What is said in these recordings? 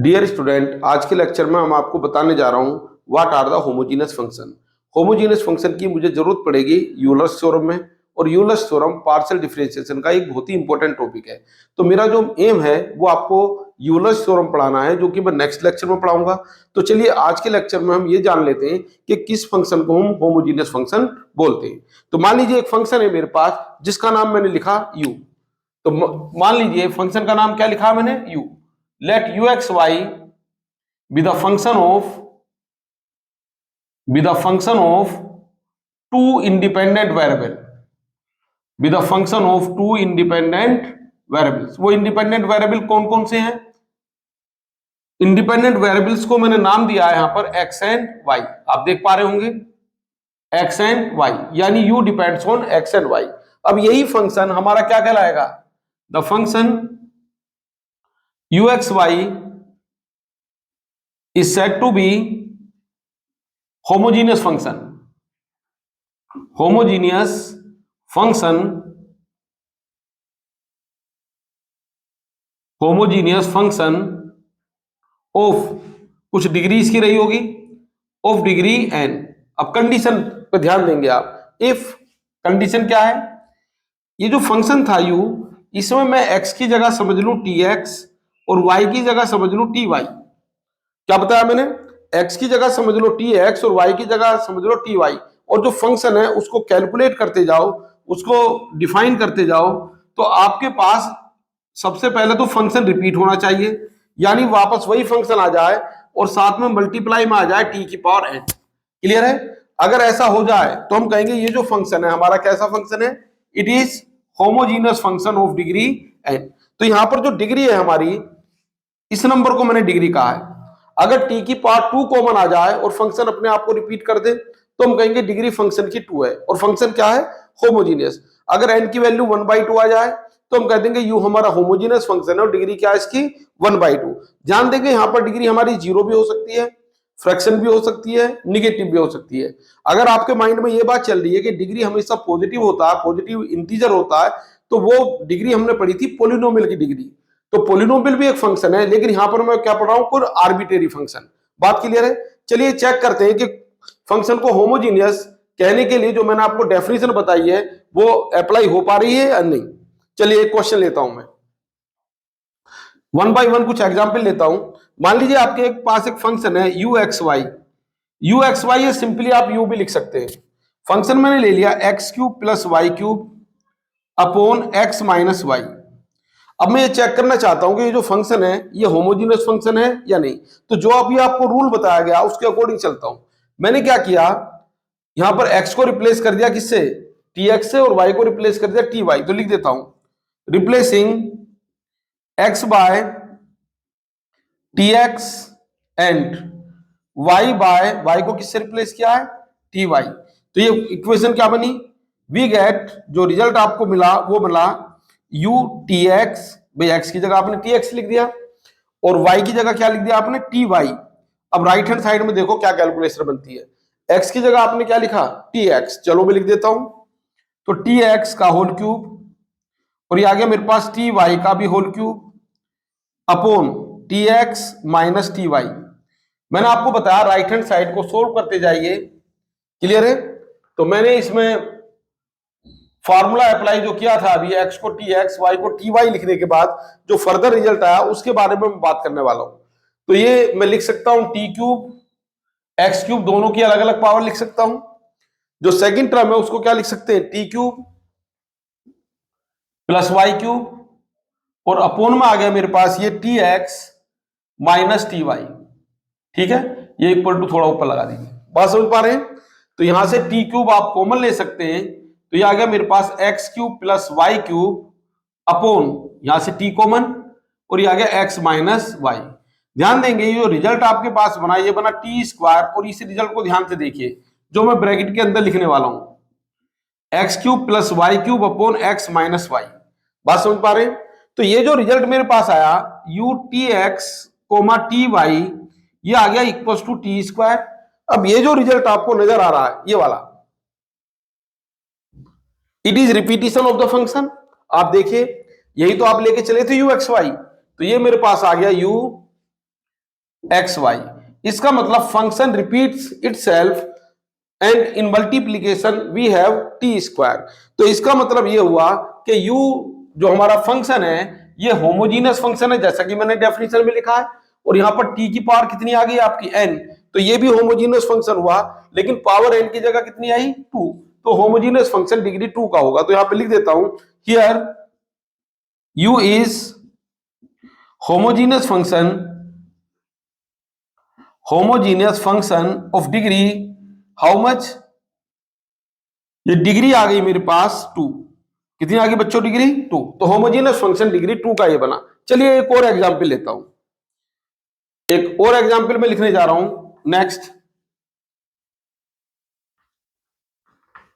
Dear student, आज के lecture में हम आपको बताने जा रहा हूं what are the homogeneous function. Homogeneous function की मुझे जरूरत पड़ेगी यूलर्स थ्योरम में, और यूलर्स थ्योरम पार्शियल डिफरेंशिएशन का एक बहुत ही इंपॉर्टेंट टॉपिक है। तो मेरा जो एम है वो आपको यूलर्स थ्योरम पढ़ाना है, जो कि मैं नेक्स्ट लेक्चर में पढ़ाऊंगा। तो चलिए आज के लेक्चर में हम ये जान लेते हैं कि किस फंक्शन को हम होमोजीनियस फंक्शन बोलते हैं। तो मान लीजिए एक फंक्शन है मेरे पास जिसका नाम मैंने लिखा u। तो मान लीजिए फंक्शन का नाम क्या लिखा मैंने, u। let u(x,y) be the function of two independent variable, be the function of two independent variables। वो इंडिपेंडेंट वेरिएबल कौन कौन से हैं? इंडिपेंडेंट वेरिएबल्स को मैंने नाम दिया है यहां पर x एंड y। आप देख पा रहे होंगे x एंड y, यानी u depends on x and y। अब यही फंक्शन हमारा क्या कहलाएगा? The function u(x,y) is said to be homogeneous function। homogeneous function of कुछ डिग्री इसकी रही होगी, ऑफ डिग्री n। अब कंडीशन पे ध्यान देंगे आप। इफ कंडीशन क्या है? ये जो फंक्शन था u, इसमें मैं x की जगह समझ लूं tx और y की जगह समझ लूं ty। क्या बताया मैंने? x की जगह समझ लो tx और y की जगह समझ लो ty, और जो फंक्शन है उसको कैलकुलेट करते जाओ, उसको डिफाइन करते जाओ। तो आपके पास सबसे पहले तो फंक्शन रिपीट होना चाहिए, यानी वापस वही फंक्शन आ जाए और साथ में मल्टीप्लाई में आ जाए t की पावर n। क्लियर है? अगर ऐसा हो जाए तो हम कहेंगे ये जो फंक्शन है हमारा कैसा फंक्शन है? It is homogeneous function of degree n। तो यहां पर जो डिग्री है हमारी, इस नंबर को मैंने डिग्री कहा है। अगर t की पावर 2 कॉमन आ जाए और फंक्शन अपने आप को रिपीट कर दे तो हम कहेंगे डिग्री फंक्शन की 2 है और फंक्शन क्या है? होमोजीनियस। अगर n की वैल्यू 1/2 आ जाए तो हम कह देंगे u हमारा होमोजीनियस फंक्शन है और डिग्री क्या है इसकी? 1/2। ध्यान देंगे यहां पर डिग्री हमारी 0 भी हो सकती है, फ्रैक्शन भी हो सकती है, निगेटिव भी हो सकती है। अगर आपके माइंड में ये बात चल रही है कि डिग्री हमेशा पॉजिटिव होता है, पॉजिटिव इंटीजर होता है, तो वो डिग्री हमने पढ़ी थी पोलिनोमियल की डिग्री। तो पोलिनोमियल भी एक फंक्शन है, लेकिन यहां पर मैं क्या पढ़ रहा हूं? कोई आर्बिट्रेरी फंक्शन। बात क्लियर है? चलिए चेक करते हैं कि फंक्शन को होमोजीनियस कहने के लिए जो मैंने आपको डेफिनेशन बताई है वो अप्लाई हो पा रही है या नहीं। चलिए एक क्वेश्चन लेता हूं मैं, वन बाय वन कुछ एग्जाम्पल लेता हूं। मान लीजिए आपके पास एक फंक्शन है u(x,y). u(x,y) है, सिंपली आप u भी लिख सकते हैं। फंक्शन मैंने ले लिया x³ + y³ upon x - y। अब मैं ये चेक करना चाहता हूं कि ये जो फंक्शन है ये होमोजीनियस फंक्शन है या नहीं। तो जो अभी आपको रूल बताया गया उसके अकॉर्डिंग चलता हूं। मैंने क्या किया, यहां पर x को रिप्लेस कर दिया किससे? tx से, और y को रिप्लेस कर दिया ty। तो लिख देता हूं replacing x by tx and y को किससे रिप्लेस किया है? ty। तो ये इक्वेशन क्या बनी? वी गेट, जो रिजल्ट आपको मिला वो मिला u tx, भाई x की जगह आपने tx लिख दिया और y की जगह क्या लिख दिया आपने? ty। अब राइट हैंड साइड में देखो क्या कैलकुलेशन बनती है। x की जगह आपने क्या लिखा? tx। चलो मैं लिख देता हूं, तो tx का होल क्यूब, और ये आ गया मेरे पास ty का भी whole cube upon tx - ty। मैंने आपको बताया राइट हैंड साइड को सोल्व करते जाइए। क्लियर है? तो मैंने इसमें फॉर्मूला अप्लाई जो किया था अभी, x को tx, y को ty लिखने के बाद जो फर्दर रिजल्ट आया उसके बारे में मैं बात करने वाला हूं। तो ये मैं लिख सकता हूं t³ x³ दोनों की अलग अलग पावर लिख सकता हूं। जो सेकंड टर्म है उसको क्या लिख सकते हैं? t³ + y³, और अपोन में आ गया मेरे पास ये tx - ty। ठीक है, ये इक्वल टू थोड़ा ऊपर लगा देंगे। बात समझ पा रहे हैं? तो यहां से t³ आप कॉमन ले सकते हैं, तो ये आ गया मेरे पास x³ + y³ अपॉन, यहां से t कॉमन, और ये आ गया x - y। ध्यान देंगे ये जो रिजल्ट आपके पास बना ये बना t², और इस रिजल्ट को ध्यान से देखिए जो मैं ब्रैकेट के अंदर लिखने वाला हूं, x³ + y³ upon x - y। बात समझ पा रहे हैं? तो ये जो रिजल्ट मेरे पास आया u tx, ty, ये आ गया इक्वल टू t²। अब ये जो रिजल्ट आपको नजर आ रहा है ये वाला, it is repetition of the function. आप देखिए यही तो आप लेके चले थे u(x,y), तो ये मेरे पास आ गया u एक्स वाई। इसका मतलब function repeats itself and in multiplication we have T square. तो इसका मतलब ये हुआ कि u जो हमारा फंक्शन है ये होमोजीनियस फंक्शन है, जैसा कि मैंने डेफिनेशन में लिखा है, और यहाँ पर t की पावर कितनी आ गई आपकी n, तो ये भी होमोजीनियस फंक्शन हुआ, लेकिन पावर n की जगह कितनी आई 2, तो होमोजीनियस फंक्शन डिग्री 2 का होगा। तो यहाँ पे लिख देता हूं here u is homogeneous function of degree how much, ये डिग्री आ गई मेरे पास 2, कितनी आ गई बच्चों डिग्री 2, तो होमोजीनियस फंक्शन डिग्री 2 का ये बना। चलिए एक और एग्जांपल लेता हूं, एक और एग्जांपल में लिखने जा रहा हूं नेक्स्ट।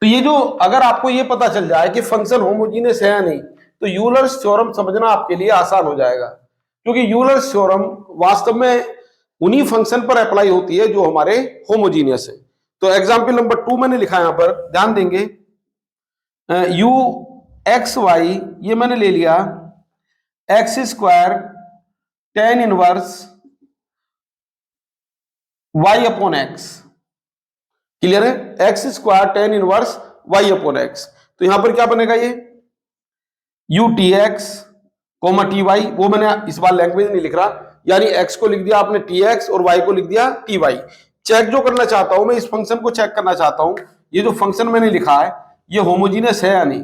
तो ये जो अगर आपको ये पता चल जाए कि फंक्शन होमोजीनियस है या नहीं, तो यूलर्स थ्योरम समझना आपके लिए आसान हो जाएगा, क्योंकि यूलर्स थ्योरम वास्तव में उन्हीं फंक्शन पर अप्लाई होती है जो हमारे होमोजीनियस है। तो एग्जांपल नंबर 2 मैंने लिखा है, यहां पर ध्यान देंगे, u एक्स वाई ये मैंने ले लिया x square tan inverse y upon x, clear है, x square tan inverse y upon x. तो यहां पर क्या बनेगा ये u t x comma T y, वो मैंने इस बार लैंग्वेज नहीं लिख रहा, यानी x को लिख दिया आपने टी एक्स और y को लिख दिया टी वाई। चेक जो करना चाहता हूं मैं, इस फंक्शन को चेक करना चाहता हूं, ये जो फंक्शन मैंने लिखा है ये होमोजीनियस है या नहीं।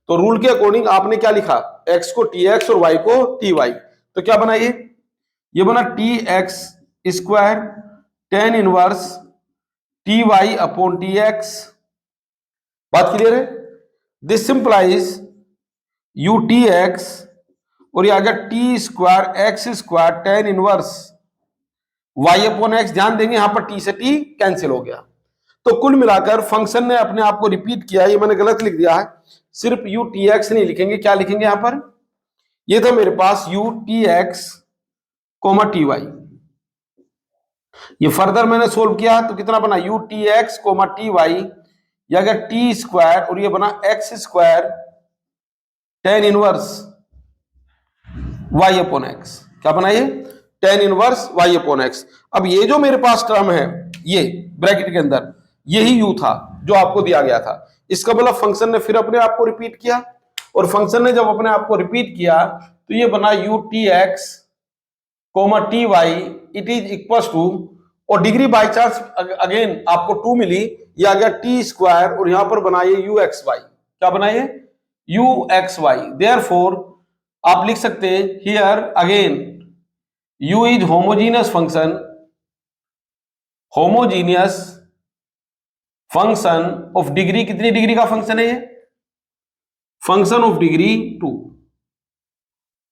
तो रूल के अकॉर्डिंग आपने क्या लिखा, x को टी एक्स और y को टी वाई, तो क्या बना ये बना T X square tan inverse T Y upon T X. बात क्लियर है, this simplifies u T X और ये आ गया T square x square tan inverse Y upon X. ध्यान देंगे यहां पर टी से टी कैंसिल हो गया, तो कुल मिलाकर फंक्शन ने अपने आप को रिपीट किया। ये मैंने गलत लिख दिया है, सिर्फ यू टी एक्स नहीं लिखेंगे, क्या लिखेंगे यहां पर, ये था मेरे पास u T x comma T y. ये फर्दर मैंने सोल्व किया तो कितना बना u T x comma T y, या अगर टी स्क्वायर और ये बना x square tan inverse Y upon x. क्या बना ये tan inverse Y upon x. अब ये जो मेरे पास टर्म है ये ब्रैकेट के अंदर यही यू था जो आपको दिया गया था, इसका मतलब फंक्शन ने फिर अपने आप को रिपीट किया, और फंक्शन ने जब अपने आप को रिपीट किया तो ये बना u T x comma T Y it is equal to, और डिग्री बाय चांस अगेन आपको 2 मिली, ये आ गया टी स्क्वायर और यहां पर बनाइए यू एक्स वाई। क्या बनाइए यू एक्स वाई। देयरफॉर आप लिख सकते हैं here again u is homogeneous function of degree, कितनी डिग्री का फंक्शन है ये, फंक्शन ऑफ डिग्री 2।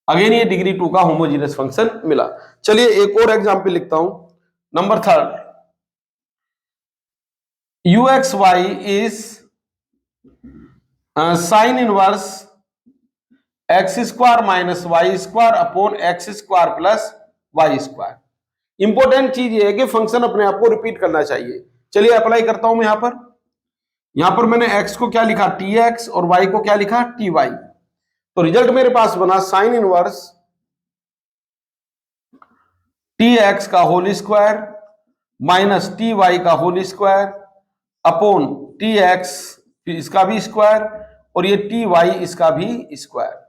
अगेन ये डिग्री 2 का होमोजीनियस फंक्शन मिला। चलिए एक और एग्जांपल लिखता हूं, number 3, u X Y is sine inverse X square minus Y square upon X square plus Y square. Important चीज ये है कि फंक्शन अपने आप को रिपीट करना चाहिए। चलिए अप्लाई करता हूं मैं यहां पर मैंने x को क्या लिखा टी एक्स और y को क्या लिखा टी वाई, तो रिजल्ट मेरे पास बना साइन इनवर्स टी एक्स का whole square minus t y का whole square upon T x इसका भी स्क्वायर और ये टी वाई इसका भी स्क्वायर।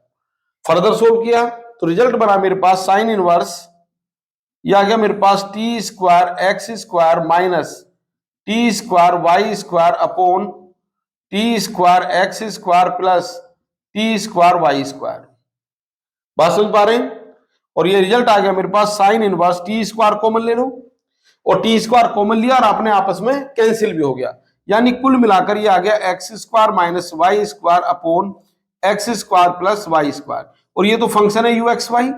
फर्दर सोल्व किया तो रिजल्ट बना मेरे पास साइन इनवर्स, ये आ गया मेरे पास t square x square minus t square y square upon t square x square plus t square y square. बात समझ पा रहे हैं, और ये रिजल्ट आ गया मेरे पास sine inverse t square common ले लो, और टी स्क्वायर कॉमन लिया और आपने आपस में कैंसिल भी हो गया, यानी कुल मिलाकर ये आ गया X square minus Y square upon X square plus Y square. और ये तो फंक्शन है यू एक्स वाई,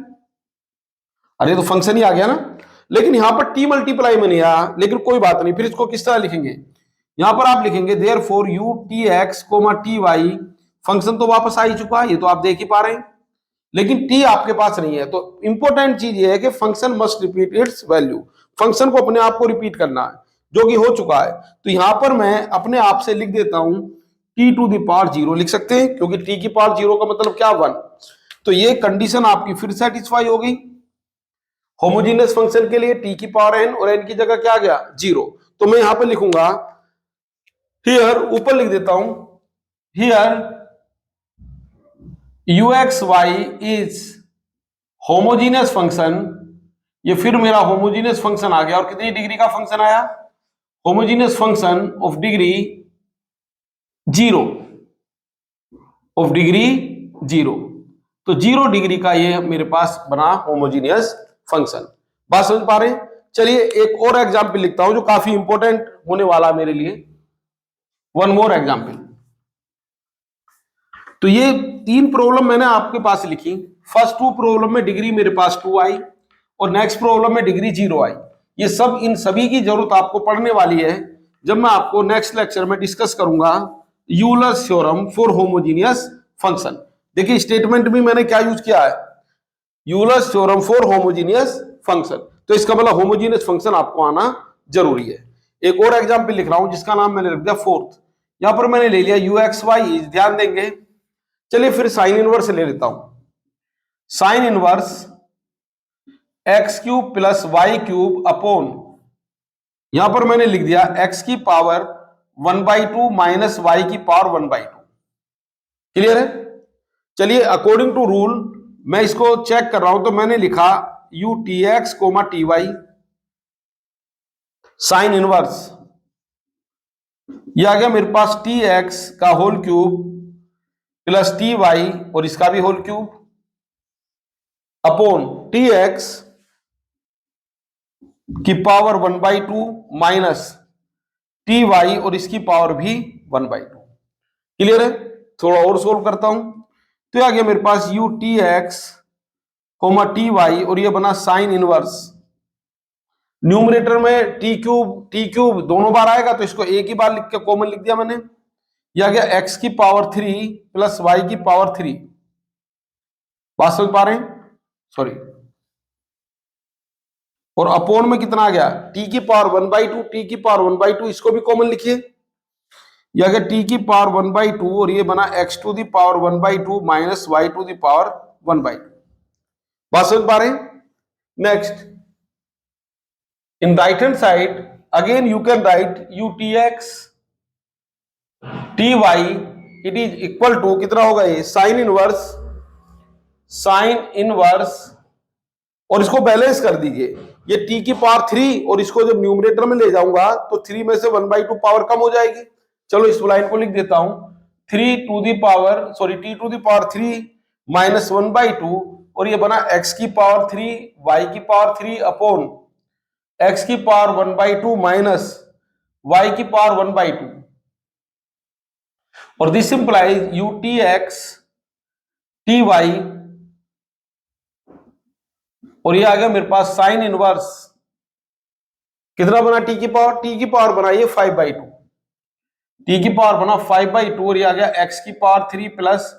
अरे तो फंक्शन ही आ गया ना, लेकिन यहां पर टी मल्टीप्लाई में नहीं आया, लेकिन कोई बात नहीं, फिर इसको किस तरह लिखेंगे, यहां पर आप लिखेंगे therefore u T x comma T Y. Function तो वापस आ ही चुका है, ये तो आप देख ही पा रहे हैं, लेकिन टी आपके पास नहीं है। तो इंपॉर्टेंट चीज ये है कि function must repeat it's value, function को अपने आप को रिपीट करना है, जो कि हो चुका है। तो यहां पर मैं अपने आप से लिख देता हूं टी टू द पावर 0 लिख सकते हैं, क्योंकि टी की पावर 0 का मतलब क्या 1। तो ये कंडीशन आपकी फिर सेटिस्फाई हो गई, होमोजीनियस फंक्शन के लिए t की पावर n और n की जगह क्या आ गया 0। तो मैं यहां पर लिखूंगा हियर, ऊपर लिख देता हूं here uxy is homogeneous function. ये फिर मेरा होमोजीनियस फंक्शन आ गया और कितनी डिग्री का फंक्शन आया, homogeneous function of degree 0, of degree 0। तो 0 डिग्री का ये मेरे पास बना होमोजीनियस फंक्शन। बात समझ पा रहे हैं? चलिए एक और एग्जाम्पल लिखता हूं जो काफी इंपॉर्टेंट होने वाला मेरे लिए। One more example. तो ये 3 प्रॉब्लम मैंने आपके पास लिखी। फर्स्ट 2 प्रॉब्लम में डिग्री मेरे पास 2 आई और नेक्स्ट प्रॉब्लम में डिग्री 0 आई। ये सब, इन सभी की जरूरत आपको पढ़ने वाली है जब मैं आपको नेक्स्ट लेक्चर में डिस्कस करूंगा Euler's theorem for homogeneous function. देखिए स्टेटमेंट भी मैंने क्या यूज किया है, Euler's theorem for homogeneous function. तो इसका मतलब होमोजीनियस फंक्शन आपको आना जरूरी है। एक और एग्जाम्पल लिख रहा हूं जिसका नाम मैंने लिख दिया फोर्थ। यहां पर मैंने ले लिया ux/y, ध्यान देंगे। चलिए फिर साइन इनवर्स ले लेता हूं। Sine inverse x³ plus y³ upon, यहां पर मैंने लिख दिया x की पावर 1/2 माइनस y की पावर 1/2। क्लियर है? चलिए अकॉर्डिंग टू रूल मैं इसको चेक कर रहा हूं, तो मैंने लिखा utx, ty साइन इनवर्स, यह आ गया मेरे पास tx का होल क्यूब प्लस ty और इसका भी होल क्यूब अपॉन tx की पावर 1/2 माइनस ty और इसकी पावर भी 1/2। क्लियर है? थोड़ा और सोल्व करता हूं तो आ गया मेरे पास utx, ty और ये बना साइन इनवर्स। न्यूमरेटर में t क्यूब दोनों बार आएगा तो इसको एक ही बार लिख के कॉमन लिख दिया मैंने। यह आ गया x की पावर 3 प्लस y की पावर 3। बात समझ पा रहे हैं? सॉरी, और अपॉन में कितना आ गया t की पावर 1/2, t की पावर 1/2 इसको भी कॉमन लिखिए। यह आ गया t की पावर 1/2 और ये बना x to the power 1/2 minus y to the power 1/2। बात समझ पा रहे हैं? Next, in right hand side again you can write utx ty it is equal to कितना होगा ये साइन इनवर्स और इसको बैलेंस कर दीजिए। ये t की पावर 3 और इसको जब न्यूमरेटर में ले जाऊंगा तो 3 में से 1/2 पावर कम हो जाएगी। चलो इस लाइन को लिख देता हूं, 3 to the power t to the power 3 minus 1/2 और ये बना x की पावर 3 y की पावर 3 अपॉन x की पावर 1/2 माइनस y की पावर 1/2 और दिस इंप्लाइज utx ty और ये आ गया मेरे पास साइन इनवर्स कितना बना t की पावर बना ये 5/2, t की पावर बना 5/2 और ये आ गया x की पावर 3 प्लस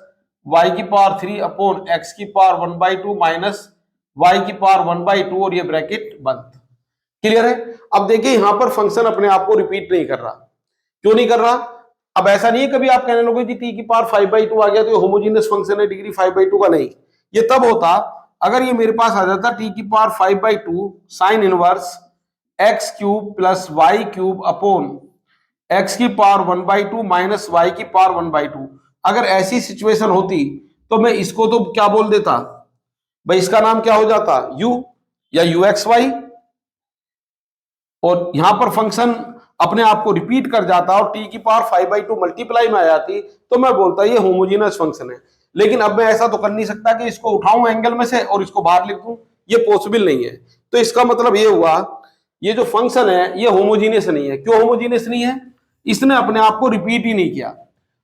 y की पावर 3 अपॉन x की पावर 1/2 माइनस y की पावर 1/2 और ये ब्रैकेट बंद। क्लियर है? अब देखिए यहां पर फंक्शन अपने आप को रिपीट नहीं कर रहा। क्यों नहीं कर रहा? अब ऐसा नहीं है कभी आप कहने लोगे कि t की पावर 5/2 आ गया तो ये होमोजीनियस फंक्शन है, डिग्री 5/2 का नहीं। ये तब होता अगर ये मेरे पास आ जाता t की power 5/2 sine inverse x³ plus y³ upon x की पावर 1/2 माइनस y की पावर 1/2। अगर ऐसी सिचुएशन होती तो मैं इसको तो क्या बोल देता भाई, इसका नाम क्या हो जाता u या uxy और यहां पर फंक्शन अपने आप को रिपीट कर जाता और t की पावर 5/2 मल्टीप्लाई में आ जाती तो मैं बोलता ये होमोजीनियस फंक्शन है। लेकिन अब मैं ऐसा तो कर नहीं सकता कि इसको उठाऊं एंगल में से और इसको बाहर लिख दूं, ये पॉसिबल नहीं है। तो इसका मतलब ये हुआ ये जो फंक्शन है ये होमोजीनियस नहीं है। क्यों होमोजीनियस नहीं है? इसने अपने आप को रिपीट ही नहीं किया।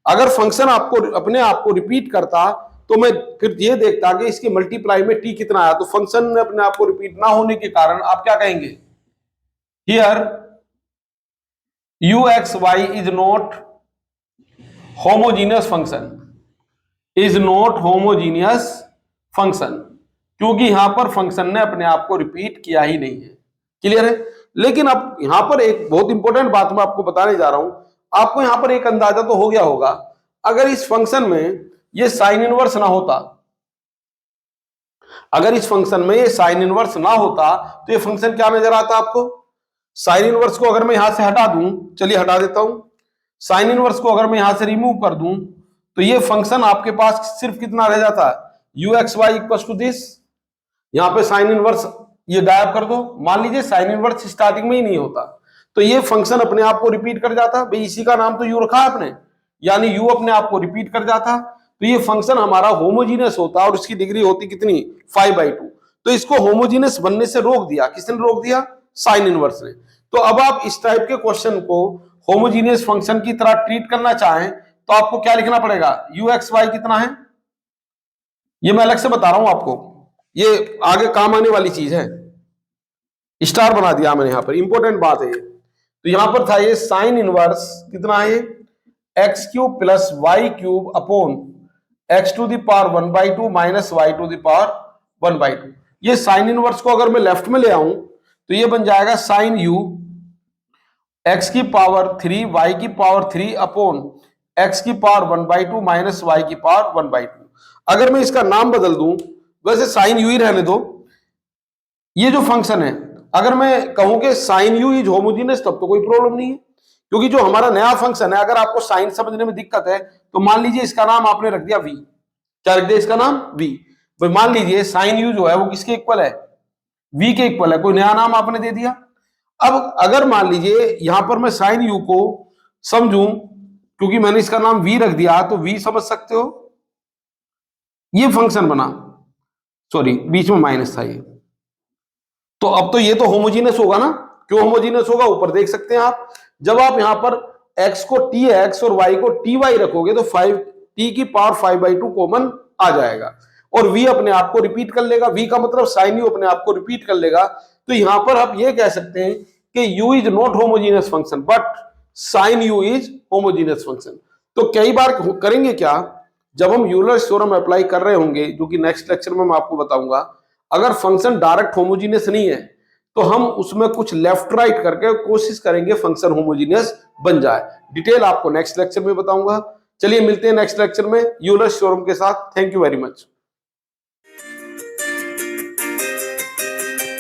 अगर फंक्शन आपको अपने आप को रिपीट करता तो मैं फिर ये देखता कि इसके मल्टीप्लाई में t कितना आया। तो फंक्शन ने अपने आप को रिपीट ना होने के कारण आप क्या कहेंगे, here uxy is not homogeneous function, is not homogeneous function, क्योंकि यहां पर फंक्शन ने अपने आप को रिपीट किया ही नहीं है। क्लियर है? लेकिन अब यहां पर एक बहुत इंपॉर्टेंट बात मैं आपको बताने जा रहा हूं। आपको यहां पर एक अंदाजा तो हो गया होगा, अगर इस फंक्शन में ये साइन इनवर्स ना होता अगर इस फंक्शन में ये साइन इनवर्स ना होता तो ये फंक्शन क्या नजर आता आपको? साइन इनवर्स को अगर मैं यहां से हटा दूं, चलिए हटा देता हूं, साइन इनवर्स को अगर मैं यहां से रिमूव कर दूं तो ये फंक्शन आपके पास सिर्फ कितना रह जाता है? U X Y equal to this. यहां पे साइन इनवर्स ये गायब कर दो, मान लीजिए साइन इनवर्स स्टार्टिंग में ही नहीं होता तो ये फंक्शन अपने आप को रिपीट कर जाता। भाई इसी का नाम तो यू रखा है आपने, यानी यू अपने आप को रिपीट कर जाता तो ये फंक्शन हमारा होमोजीनियस होता और उसकी डिग्री होती कितनी? 5/2। तो इसको होमोजीनियस बनने से रोक दिया, किसने रोक दिया? साइन इनवर्स ने। तो अब आप इस टाइप के क्वेश्चन को होमोजीनियस फंक्शन की तरह ट्रीट करना चाहें तो आपको क्या लिखना पड़ेगा? यू एक्स वाई कितना है, ये मैं अलग से बता रहा हूं आपको, ये आगे काम आने वाली चीज है। स्टार बना दिया मैंने यहां पर, इंपॉर्टेंट बात है ये। तो यहां पर था ये साइन इनवर्स कितना है? X cube plus Y cube upon X to the power 1/2 minus Y to the power 1/2। ये साइन इनवर्स को अगर मैं लेफ्ट में ले आऊं तो ये बन जाएगा साइन यू एक्स की पावर 3 वाई की पावर 3 अपॉन एक्स की पावर 1/2 माइनस वाई की पावर 1/2। अगर मैं इसका नाम बदल दूं, वैसे साइन यू ही रहने दो, ये जो फंक्शन है अगर मैं कहूं कि साइन यू इज होमोजीनियस तब तो कोई प्रॉब्लम नहीं है, क्योंकि जो हमारा नया फंक्शन है, अगर आपको साइन समझने में दिक्कत है तो मान लीजिए इसका नाम आपने रख दिया वी। क्या रख दिया इसका नाम? वी। तो मान लीजिए साइन यू जो है वो किसके इक्वल है? वी के इक्वल है, कोई नया नाम आपने दे दिया। अब अगर मान लीजिए यहां पर मैं साइन यू को समझूं, क्योंकि मैंने इसका नाम वी रख दिया तो वी समझ सकते हो, ये फंक्शन बना, सॉरी बीच में माइनस था ये, तो अब तो ये तो होमोजीनियस होगा ना। क्यों होमोजीनियस होगा? ऊपर देख सकते हैं आप, जब आप यहां पर x को टी एक्स और y को टी वाई रखोगे तो 5 t की पावर 5/2 कॉमन आ जाएगा और v अपने आप को रिपीट कर लेगा। v का मतलब साइन यू अपने आप को रिपीट कर लेगा। तो यहां पर आप ये कह सकते हैं कि u is not homogeneous function but sine u is homogeneous function. तो कई बार करेंगे क्या, जब हम यूलर्स थ्योरम अप्लाई कर रहे होंगे, जो कि नेक्स्ट लेक्चर में मैं आपको बताऊंगा, अगर फंक्शन डायरेक्ट होमोजीनियस नहीं है तो हम उसमें कुछ लेफ्ट राइट करके कोशिश करेंगे फंक्शन होमोजीनियस बन जाए। डिटेल आपको नेक्स्ट लेक्चर में बताऊंगा। चलिए मिलते हैं नेक्स्ट लेक्चर में यूलर्स थ्योरम के साथ। Thank you very much.